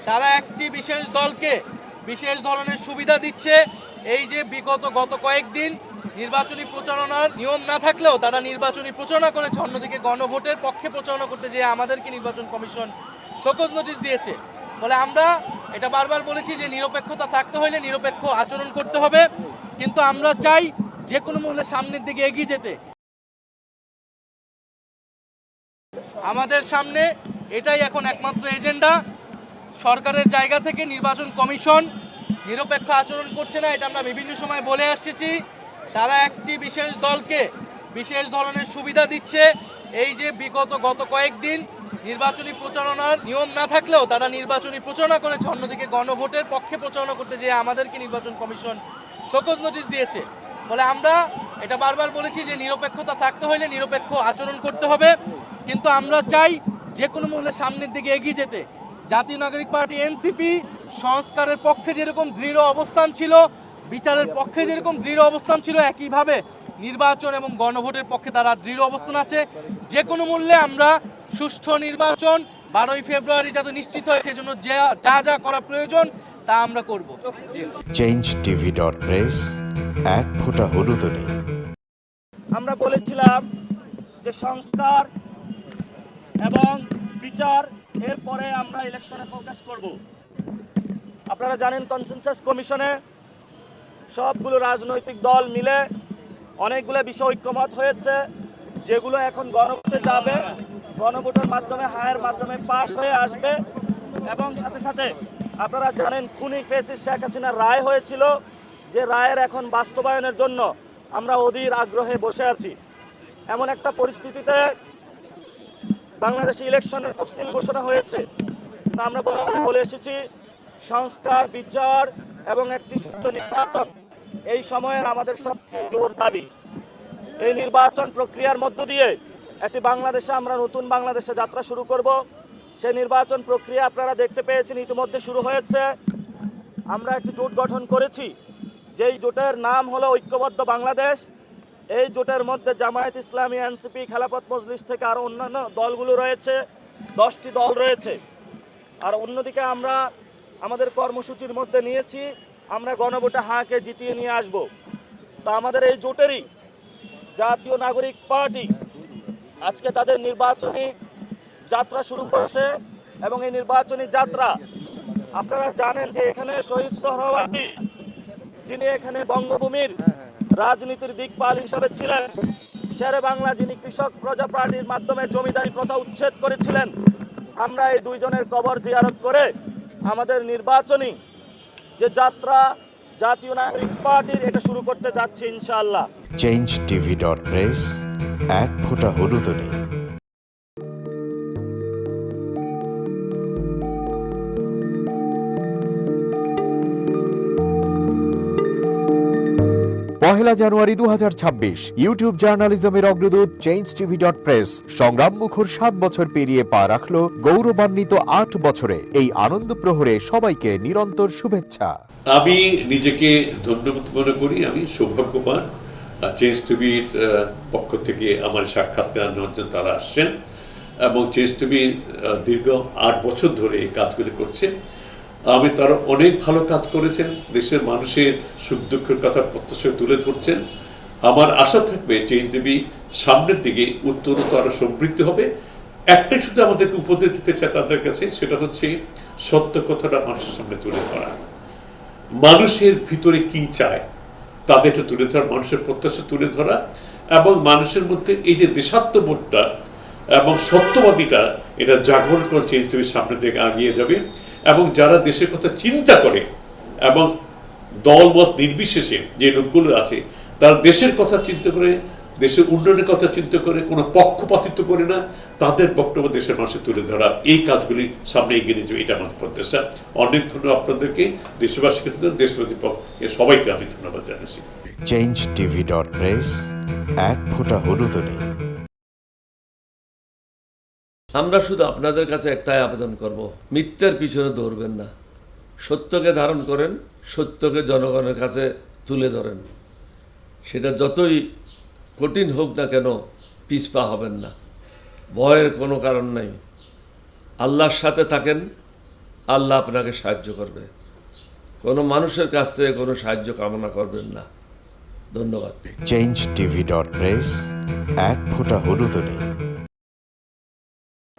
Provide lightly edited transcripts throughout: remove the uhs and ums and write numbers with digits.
তারা একটি বিশেষ দলকে বিশেষ ধরনের সুবিধা দিচ্ছে। এই যে গত কয়েকদিন নির্বাচনী প্রচারণার নিয়ম না থাকলেও তারা নির্বাচনী প্রচারণা করেছে, অন্যদিকে গণভোটের পক্ষে প্রচারণা করতে যেয়ে আমাদেরকে নির্বাচন কমিশন শোকজ নোটিশ দিয়েছে। ফলে আমরা এটা বারবার বলেছি যে নিরপেক্ষতা থাকতে হলে নিরপেক্ষ আচরণ করতে হবে, কিন্তু আমরা চাই যে কোনো মূল্যে সামনের দিকে এগিয়ে যেতে। আমাদের সামনে এটাই এখন একমাত্র এজেন্ডা। সরকারের জায়গা থেকে নির্বাচন কমিশন নিরপেক্ষ আচরণ করছে না, এটা আমরা বিভিন্ন সময় বলে আসছি। তারা একটি বিশেষ দলকে বিশেষ ধরনের সুবিধা দিচ্ছে। এই যে গত কয়েকদিন নির্বাচনী প্রচারণার নিয়ম না থাকলেও তারা নির্বাচনী প্রচারণা করেছে, অন্যদিকে গণভোটের পক্ষে প্রচারণা করতে যেয়ে আমাদেরকে নির্বাচন কমিশন শোকজ নোটিশ দিয়েছে। ফলে আমরা এটা বারবার বলেছি যে নিরপেক্ষতা থাকতে হলে নিরপেক্ষ আচরণ করতে হবে, কিন্তু আমরা চাই যে কোনো মূল্যে সামনের দিকে এগিয়ে যেতে। জাতীয় নাগরিক পার্টি এনসিপি সংস্কারের পক্ষে যেরকম দৃঢ় অবস্থান ছিল, বিচারের পক্ষে যেরকম দৃঢ় অবস্থান ছিল, একইভাবে নির্বাচন এবং গণভোটের পক্ষে তারা দৃঢ় অবস্থান আছে। যে কোনো মূল্যে আমরা সুষ্ঠু নির্বাচন 12ই ফেব্রুয়ারি যাতে নিশ্চিত হয়, সেজন্য যা যা করা প্রয়োজন তা আমরা করব। changetv.press এক ফোঁটা হলুদ নেই। আমরা বলেছিলাম যে সংস্কার এবং বিচার এরপরে আমরা ইলেকশনে ফোকাস করব। আপনারা জানেন কনসেনসাস কমিশনে সবগুলো রাজনৈতিক দল মিলে অনেকগুলো বিষয় ঐক্যমত হয়েছে, যেগুলো এখন গণভোটে যাবে, গণভোটের মাধ্যমে হায়ের মাধ্যমে পাস হয়ে আসবে। এবং সাথে সাথে আপনারা জানেন খুনি ফেসিস্ট শেখ হাসিনার রায় হয়েছিল, যে রায়ের এখন বাস্তবায়নের জন্য আমরা অধীর আগ্রহে বসে আছি। এমন একটা পরিস্থিতিতে বাংলাদেশে ইলেকশনের তফসিল ঘোষণা হয়েছে। তা আমরা বলে এসেছি সংস্কার, বিচার এবং একটি সুষ্ঠু নির্বাচন এই সময়ের আমাদের সবচেয়ে জোর দাবি। এই নির্বাচন প্রক্রিয়ার মধ্য দিয়ে একটি বাংলাদেশে আমরা নতুন বাংলাদেশে যাত্রা শুরু করব। সেই নির্বাচন প্রক্রিয়া আপনারা দেখতে পেয়েছেন ইতিমধ্যে শুরু হয়েছে। আমরা একটি জোট গঠন করেছি, যেই জোটের নাম হলো ঐক্যবদ্ধ বাংলাদেশ। এই জোটের মধ্যে জামায়াত ইসলামী, এনসিপি, খেলাফত মজলিস থেকে আরও অন্যান্য দলগুলো রয়েছে, 10টি দল রয়েছে। আর অন্যদিকে আমরা আমাদের কর্মসূচির মধ্যে নিয়েছি আমরা গণভোটে হাঁকে জিতিয়ে নিয়ে আসব। তা আমাদের এই জোটেরই জাতীয় নাগরিক পার্টি আজকে তাদের নির্বাচনী যাত্রা শুরু করছে। এবং এই নির্বাচনী যাত্রা আপনারা জানেন যে এখানে শহীদ সোহরাওয়ার্দী, যিনি এখানে বঙ্গভূমির রাজনীতির দিকপাল হিসেবে ছিলেন, শেরে বাংলা যিনি কৃষক প্রজা পার্টির মাধ্যমে জমিদারি প্রথা উচ্ছেদ করেছিলেন, আমরা এই দুইজনের কবর জিয়ারত করে আমাদের নির্বাচনী যে যাত্রা জাতীয় নাগরিক পার্টির এটা শুরু করতে যাচ্ছি ইনশাআল্লাহ। changetv.press এক ফোঁটা হলুদ নেই। পহেলা জানুয়ারি 2026 ইউটিউব জার্নালিজমের অগ্রদূত changetv.press সংগ্রাম মুখর 7 বছর পেরিয়ে পা রাখলো গৌরবান্বিত 8 বছরে। এই আনন্দ প্রহরে সবাইকে নিরন্তর শুভেচ্ছা। আমি নিজেকে ধন্যবাদ মনে করি, আমি সৌভাগ্যবান। চেঞ্জ টিভির পক্ষ থেকে আমার সাক্ষাৎকার নেওয়ার জন্য তারা আসছেন এবং চেঞ্জ টিভি দীর্ঘ 8 বছর ধরে এই কাজগুলি করছে। আমি তারা অনেক ভালো কাজ করেছেন, দেশের মানুষের সুখ দুঃখের কথা প্রত্যক্ষ তুলে ধরছেন। আমার আশা থাকবে চেঞ্জ টিভি সামনের দিকে উত্তরোত্তর আরও সমৃদ্ধ হবে। একটাই শুধু আমাদেরকে উপদেশ দিতে চায় তাদের কাছে, সেটা হচ্ছে সত্য কথাটা মানুষের সামনে তুলে ধরা, মানুষের ভিতরে কি চায় তাদেরটা তুলে ধরা, মানুষের প্রত্যাশা তুলে ধরা এবং মানুষের মধ্যে এই যে দেশাত্মবোধটা এবং সত্যবাদীটা এটা জাগরণ করে চেঞ্জ টিভির সামনের দিকে এগিয়ে যাবে। এবং যারা দেশের কথা চিন্তা করে এবং দলমত নির্বিশেষে যে লোকগুলো আছে তারা দেশের কথা চিন্তা করে, দেশের উন্নয়নের কথা চিন্তা করে, কোনো পক্ষপাতিত্ব করে না, তাদের বক্তব্য দেশের মানুষের তুলে ধরা, এই কাজগুলি সামনে এগিয়ে নিয়ে যাবে, এটা আমার প্রত্যাশা। অনেক ধন্যবাদ আপনাদেরকে, দেশবাসীকে, দেশবাসী সবাইকে আমি ধন্যবাদ জানাচ্ছি। changetv.press এক ফোঁটা হলুদ নেই। আমরা শুধু আপনাদের কাছে একটাই আবেদন করব, মিথ্যার পিছনে দৌড়বেন না, সত্যকে ধারণ করেন, সত্যকে জনগণের কাছে তুলে ধরেন। সেটা যতই কঠিন হোক না কেন পিছপা হবেন না, ভয়ের কোনো কারণ নাই। আল্লাহর সাথে থাকেন, আল্লাহ আপনাকে সাহায্য করবে। কোনো মানুষের কাছ থেকে কোনো সাহায্য কামনা করবেন না। ধন্যবাদ। changeTV.press এক ফোঁটা হলুদও নেই।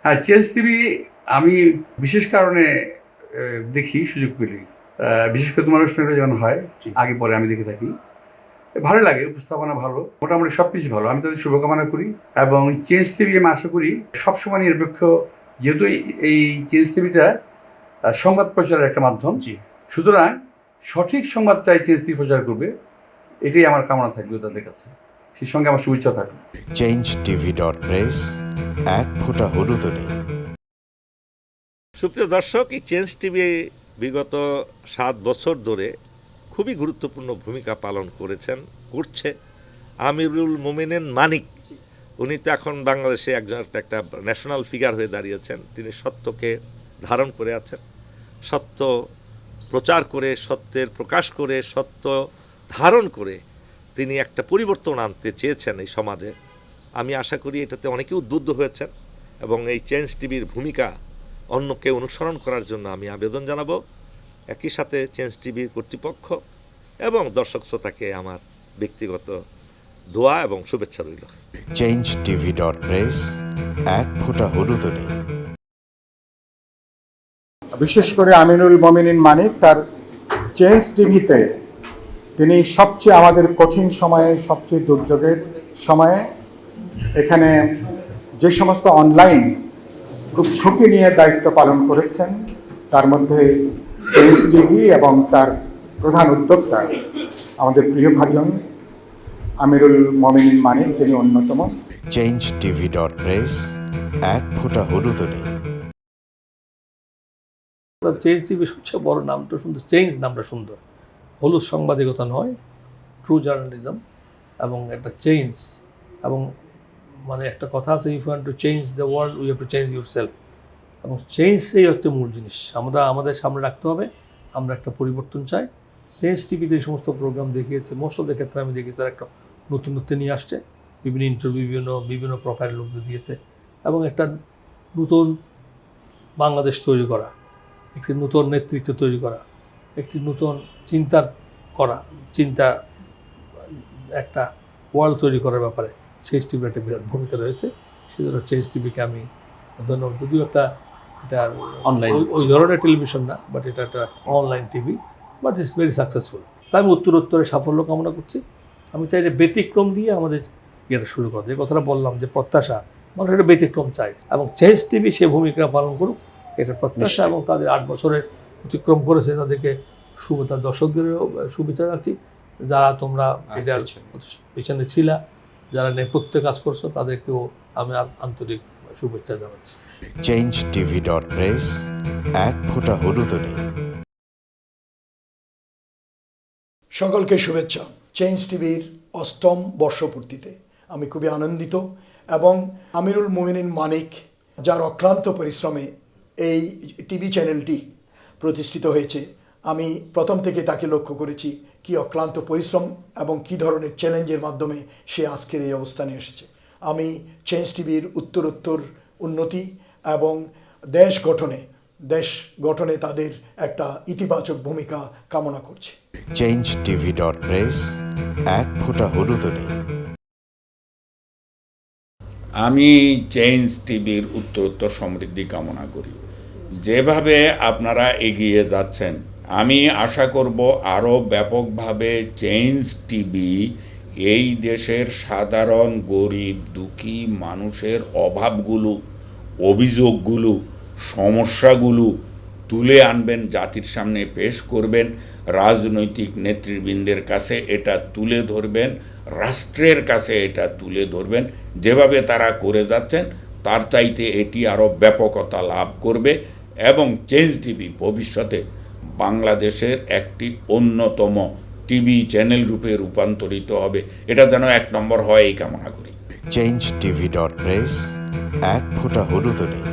হ্যাঁ, চেঞ্জ টিভি আমি বিশেষ কারণে দেখি সুযোগ পেলে, বিশেষ করে তোমার অনুষ্ঠানটা যখন হয় আগে পরে আমি দেখে থাকি, ভালো লাগে, উপস্থাপনা ভালো, মোটামুটি সব কিছু ভালো। আমি তাদের শুভকামনা করি এবং চেঞ্জ টিভি আমি আশা করি সবসময় নিরপেক্ষ, যেহেতু এই চেঞ্জ টিভিটা সংবাদ প্রচারের একটা মাধ্যম, সুতরাং সঠিক সংবাদটাই চেঞ্জ টিভি প্রচার করবে, এটাই আমার কামনা থাকবে তাদের কাছে, সেই সঙ্গে আমার শুভেচ্ছা থাকবে। changeTV.press এক ফোঁটা হলুদও নেই। সুপ্রিয় দর্শক, এই চেঞ্জ টিভি বিগত 7 বছর ধরে খুবই গুরুত্বপূর্ণ ভূমিকা পালন করছে আমিরুল মোমিনিন মানিক। উনি তো এখন বাংলাদেশে একটা ন্যাশনাল ফিগার হয়ে দাঁড়িয়েছেন। তিনি সত্যকে ধারণ করে আছেন, সত্য প্রচার করে, সত্যের প্রকাশ করে, সত্য ধারণ করে তিনি একটা পরিবর্তন আনতে চেয়েছেন এই সমাজে। আমি আশা করি এটাতে অনেকে উদ্বুদ্ধ হয়েছেন এবং এই চেঞ্জ টিভির ভূমিকা অন্যকে অনুসরণ করার জন্য আমি আবেদন জানাবো। একই সাথে চেঞ্জ টিভির কর্তৃপক্ষ এবং দর্শক শ্রোতাকে আমার ব্যক্তিগত দোয়া এবং শুভেচ্ছা রইল। changeTV.press এক ফোঁটা হলুদও নেই। বিশেষ করে আমিনুল মোমিনিন মানিক তার চেঞ্জ টিভিতে তিনি সবচেয়ে আমাদের কঠিন সময়ে, সবচেয়ে দুর্যোগের সময়ে এখানে যে সমস্ত অনলাইন খুব ঝুঁকি নিয়ে দায়িত্ব পালন করেছেন, তার মধ্যে চেঞ্জ টিভি এবং তার প্রধান উদ্যোক্তা আমাদের প্রিয়ভাজন আমিরুল মোমিনিন মানিক, তিনি অন্যতম। changeTV.press এক ফোঁটা হলুদও নেই। চেঞ্জ টিভির সবচেয়ে বড় নামটা সুন্দর, চেঞ্জ নামটা সুন্দর, হলুদ সাংবাদিকতা নয়, ট্রু জার্নালিজম এবং একটা চেঞ্জ, এবং মানে একটা কথা আছে, if you want to change the world we have to change yourself, এবং চেঞ্জই হচ্ছে মূল জিনিস। আমরা আমাদের সামনে রাখতে হবে, আমরা একটা পরিবর্তন চাই। চেঞ্জ টিভিতে এই সমস্ত প্রোগ্রাম দেখিয়েছে, মোস্ট অফ দ্য ক্ষেত্রে আমি দেখেছি তারা একটা নতুনত্ব নিয়ে আসছে, বিভিন্ন ইন্টারভিউ, বিভিন্ন প্রোফাইল লোকদের দিয়েছে, এবং একটা নতুন বাংলাদেশ তৈরি করা, একটি নতুন নেতৃত্ব তৈরি করা, একটি নতুন চিন্তা একটা ওয়ার্ল্ড তৈরি করার ব্যাপারে চেঞ্জ টিভির একটা বিরাট ভূমিকা রয়েছে। সেজন্য চেঞ্জ টিভিকে আমি ধন্যবাদ। যদিও এটা অনলাইন ওই ধরনের টেলিভিশন না, বাট এটা একটা online TV, but it's very successful. তাই আমি উত্তরোত্তরে সাফল্য কামনা করছি। আমি চাই যে ব্যতিক্রম দিয়ে আমাদের ইয়েটা শুরু করতে, এই কথাটা বললাম যে প্রত্যাশা, মানুষ একটা ব্যতিক্রম চাই, এবং চেঞ্জ টিভি সে ভূমিকা পালন করুক, এটা প্রত্যাশা। এবং তাদের 8 বছরের অতিক্রম করেছে, তাদেরকে তার দর্শকদেরও শুভেচ্ছা যাচ্ছি। যারা তোমরা এটার পিছনে ছিলা, যারা নেপথ্যে কাজ করছো, তাদেরকেও আমি আন্তরিক শুভেচ্ছা জানাচ্ছি। changeTV.press এক ফোঁটা হলুদও নেই। সকলকে শুভেচ্ছা। চেঞ্জ টিভির 8ম বর্ষপূর্তিতে আমি খুবই আনন্দিত, এবং আমিরুল মোমিনিন মানিক, যার অক্লান্ত পরিশ্রমে এই টিভি চ্যানেলটি প্রতিষ্ঠিত হয়েছে, আমি প্রথম থেকে তাকে লক্ষ্য করেছি কি অক্লান্ত পরিশ্রম এবং কি ধরনের চ্যালেঞ্জের মাধ্যমে সে আজকের এই অবস্থানে এসেছে। আমি চেঞ্জ টিভির উত্তরোত্তর উন্নতি এবং দেশ গঠনে তাদের একটা ইতিবাচক ভূমিকা কামনা করছি। changeTV.press এক ফোঁটা হলুদও নেই। আমি চেঞ্জ টিভির উত্তরোত্তর সমৃদ্ধি কামনা করি। যেভাবে আপনারা এগিয়ে যাচ্ছেন, আমি আশা করব আরও ব্যাপকভাবে চেঞ্জ টিভি এই দেশের সাধারণ গরিব দুঃখী মানুষের অভাবগুলো, অভিযোগগুলো, সমস্যাগুলো তুলে আনবেন, জাতির সামনে পেশ করবেন, রাজনৈতিক নেতৃবৃন্দের কাছে এটা তুলে ধরবেন, রাষ্ট্রের কাছে এটা তুলে ধরবেন। যেভাবে তারা করে যাচ্ছেন তার চাইতে এটি আরও ব্যাপকতা লাভ করবে এবং চেঞ্জ টিভি ভবিষ্যতে বাংলাদেশের একটি অন্যতম টিভি চ্যানেল রূপে রূপান্তরিত হবে। এটা যেন 1 নম্বর হয়, এই কামনা করি। changeTV.press এক ফোঁটা হলুদও নেই।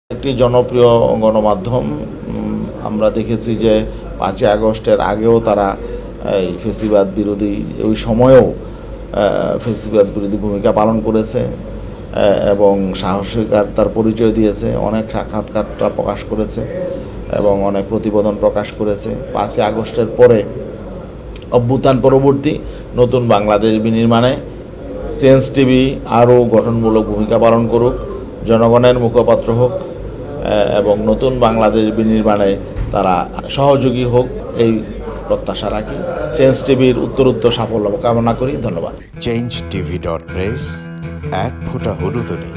একটি জনপ্রিয় গণমাধ্যম। আমরা দেখেছি যে 5ই আগস্টের আগেও তারা এই ফেসিবাদ বিরোধী, ওই সময়েও ফেসিবাদ বিরোধী ভূমিকা পালন করেছে। এবং সাহসিকতার পরিচয় দিয়েছে, অনেক সাক্ষাৎকারটা প্রকাশ করেছে এবং অনেক প্রতিবেদন প্রকাশ করেছে। 5ই আগস্টের পরে অভ্যুত্থান পরবর্তী নতুন বাংলাদেশ বিনির্মাণে চেঞ্জ টিভি আরও গঠনমূলক ভূমিকা পালন করুক, জনগণের মুখপাত্র হোক এবং নতুন বাংলাদেশ বিনির্মাণে তারা সহযোগী হোক, এই প্রত্যাশা রাখি। চেঞ্জ টিভির উত্তরোত্তর সাফল্য কামনা করি। ধন্যবাদ। changeTV.press, এক ফোঁটা হলুদ নেই।